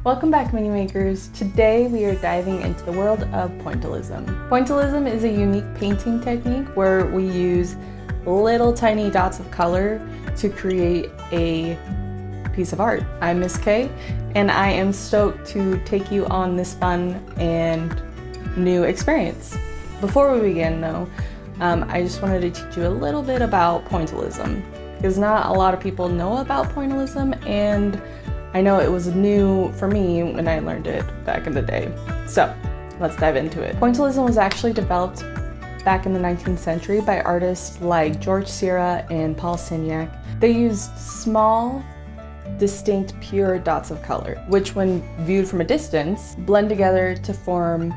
Welcome back, mini makers. Today we are diving into the world of pointillism. Pointillism is a unique painting technique where we use little tiny dots of color to create a piece of art. I'm Miss K, and I am stoked to take you on this fun and new experience. Before we begin though, I just wanted to teach you a little bit about pointillism, because not a lot of people know about pointillism, and I know it was new for me when I learned it back in the day. So let's dive into it. Pointillism was actually developed back in the 19th century by artists like George Seurat and Paul Signac. They used small, distinct, pure dots of color, which when viewed from a distance, blend together to form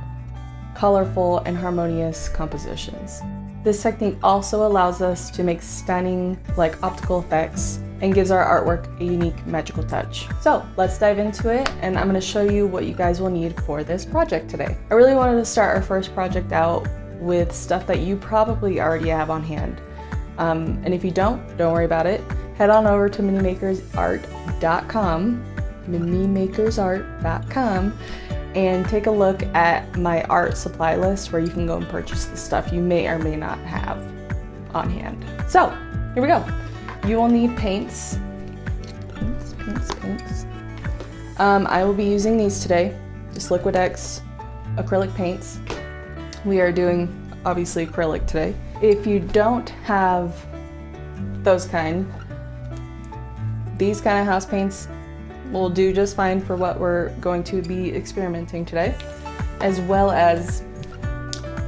colorful and harmonious compositions. This technique also allows us to make stunning, optical effects and gives our artwork a unique magical touch. So let's dive into it, and I'm going to show you what you guys will need for this project today. I really wanted to start our first project out with stuff that you probably already have on hand. And if you don't worry about it. Head on over to minimakersart.com, and take a look at my art supply list where you can go and purchase the stuff you may or may not have on hand. So here we go. You will need paints. I will be using these today, just Liquid X acrylic paints. We are doing obviously acrylic today. If you don't have those these kind of house paints will do just fine for what we're going to be experimenting today, as well as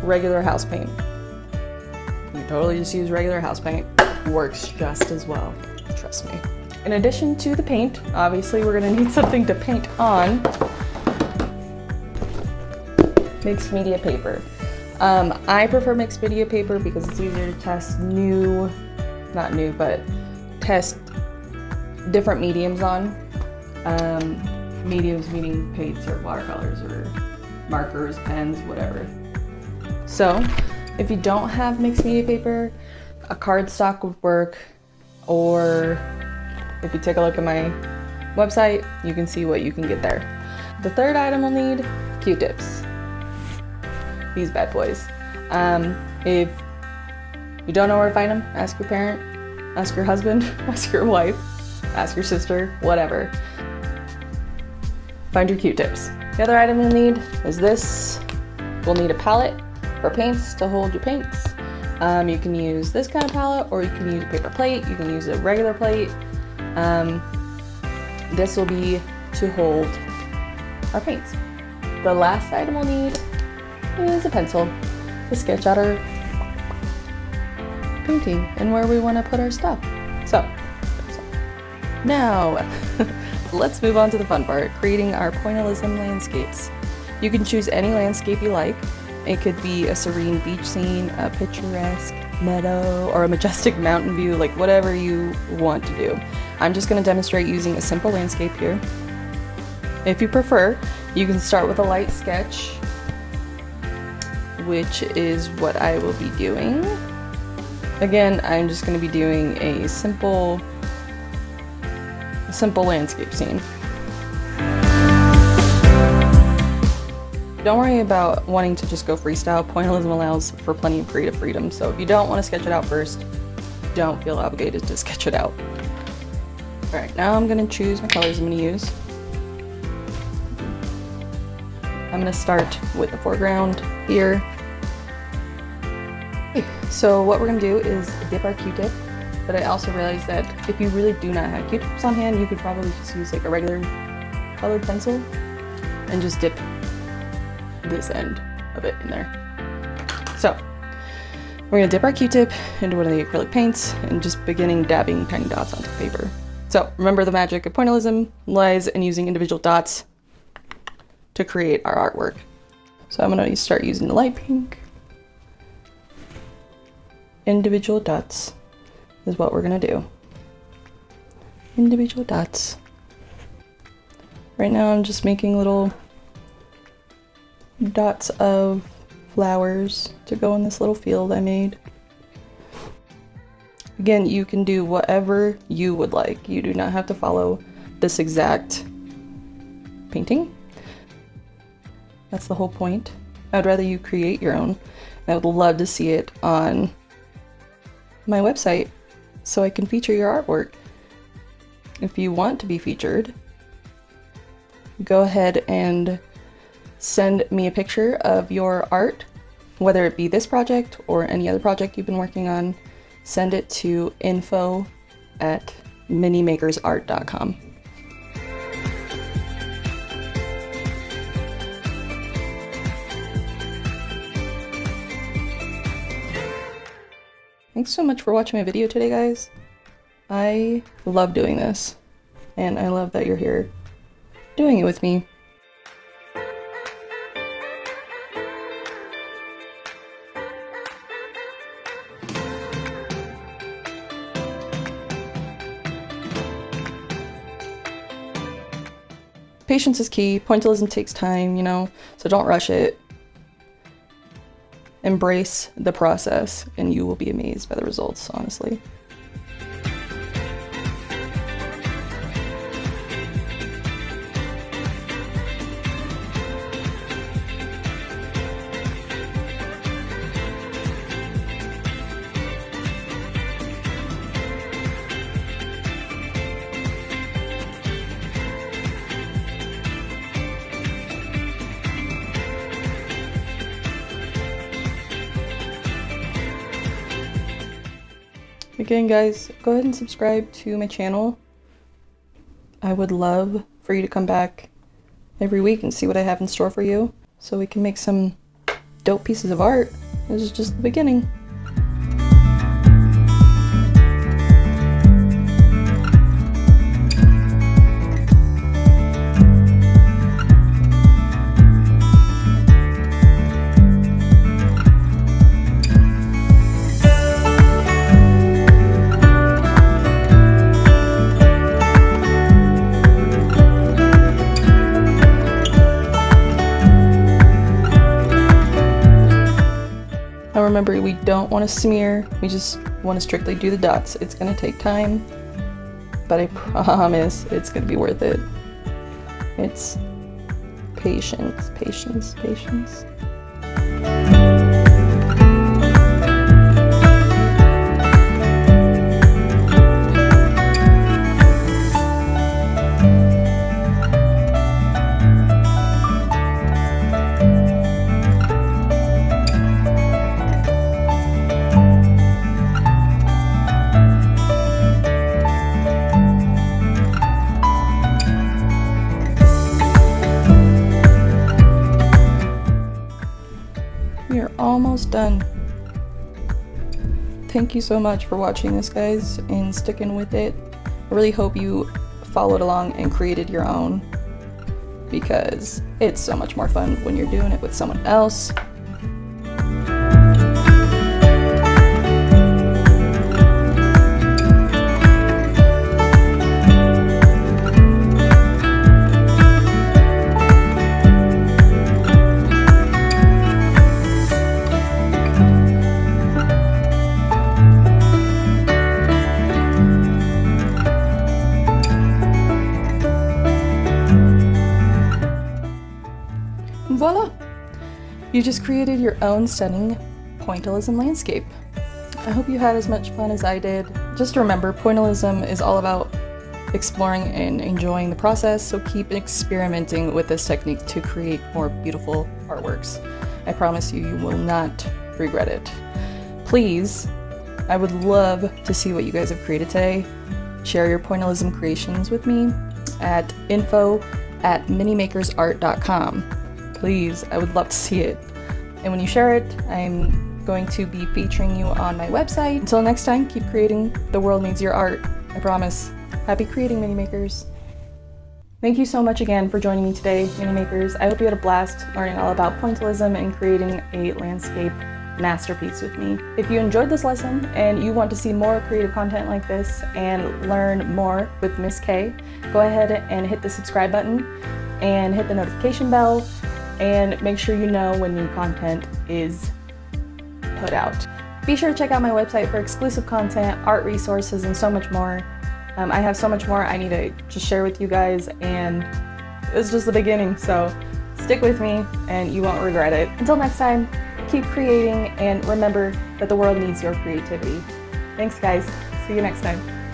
regular house paint. You can totally just use regular house paint. Works just as well, trust me. In addition to the paint, obviously we're gonna need something to paint on. Mixed media paper. I prefer mixed media paper because it's easier to test test different mediums on. Mediums meaning paints or watercolors or markers, pens, whatever. So if you don't have mixed media paper, a cardstock would work, or if you take a look at my website, you can see what you can get there. The third item we'll need, Q-tips. These bad boys. If you don't know where to find them, ask your parent, ask your husband, ask your wife, ask your sister, whatever. Find your Q-tips. The other item you'll need is this. We'll need a palette for paints to hold your paints. You can use this kind of palette, or you can use a paper plate. You can use a regular plate. This will be to hold our paints. The last item we'll need is a pencil to sketch out our painting and where we want to put our stuff. So, now let's move on to the fun part, creating our pointillism landscapes. You can choose any landscape you like. It could be a serene beach scene, a picturesque meadow, or a majestic mountain view, whatever you want to do. I'm just going to demonstrate using a simple landscape here. If you prefer, you can start with a light sketch, which is what I will be doing. Again, I'm just going to be doing a simple landscape scene. Don't worry about wanting to just go freestyle. Pointillism allows for plenty of creative freedom, so if you don't want to sketch it out first, don't feel obligated to sketch it out. Alright, now I'm going to choose my colors I'm going to use. I'm going to start with the foreground here. So what we're going to do is dip our Q-tip, but I also realized that if you really do not have Q-tips on hand, you could probably just use a regular colored pencil and just dip this end of it in there. So we're gonna dip our Q-tip into one of the acrylic paints and just beginning dabbing tiny dots onto the paper. So remember, the magic of pointillism lies in using individual dots to create our artwork. So I'm gonna start using the light pink. Individual dots is what we're gonna do. Individual dots. Right now I'm just making little dots of flowers to go in this little field I made. Again, you can do whatever you would like. You do not have to follow this exact painting. That's the whole point. I'd rather you create your own. I would love to see it on my website so I can feature your artwork. If you want to be featured, go ahead and send me a picture of your art, whether it be this project or any other project you've been working on. Send it to info@minimakersart.com. Thanks so much for watching my video today, guys. I love doing this, and I love that you're here doing it with me. Patience is key. Pointillism takes time, you know, so don't rush it. Embrace the process, and you will be amazed by the results, honestly. Again, guys, go ahead and subscribe to my channel. I would love for you to come back every week and see what I have in store for you, so we can make some dope pieces of art. This is just the beginning. Now remember, we don't want to smear, we just want to strictly do the dots. It's going to take time, but I promise it's going to be worth it. It's patience, patience, patience. We are almost done. Thank you so much for watching this, guys, and sticking with it. I really hope you followed along and created your own, because it's so much more fun when you're doing it with someone else. Voila! You just created your own stunning Pointillism landscape. I hope you had as much fun as I did. Just remember, Pointillism is all about exploring and enjoying the process, so keep experimenting with this technique to create more beautiful artworks. I promise you, you will not regret it. Please, I would love to see what you guys have created today. Share your Pointillism creations with me at info@minimakersart.com. Please, I would love to see it. And when you share it, I'm going to be featuring you on my website. Until next time, keep creating. The world needs your art. I promise. Happy creating, Mini Makers. Thank you so much again for joining me today, Mini Makers. I hope you had a blast learning all about Pointillism and creating a landscape masterpiece with me. If you enjoyed this lesson and you want to see more creative content like this and learn more with Miss K, go ahead and hit the subscribe button and hit the notification bell, and make sure you know when new content is put out. Be sure to check out my website for exclusive content, art resources, and so much more. I have so much more I need to just share with you guys, and It's just the beginning, so stick with me and you won't regret it. Until next time, keep creating and remember that the world needs your creativity. Thanks guys, see you next time.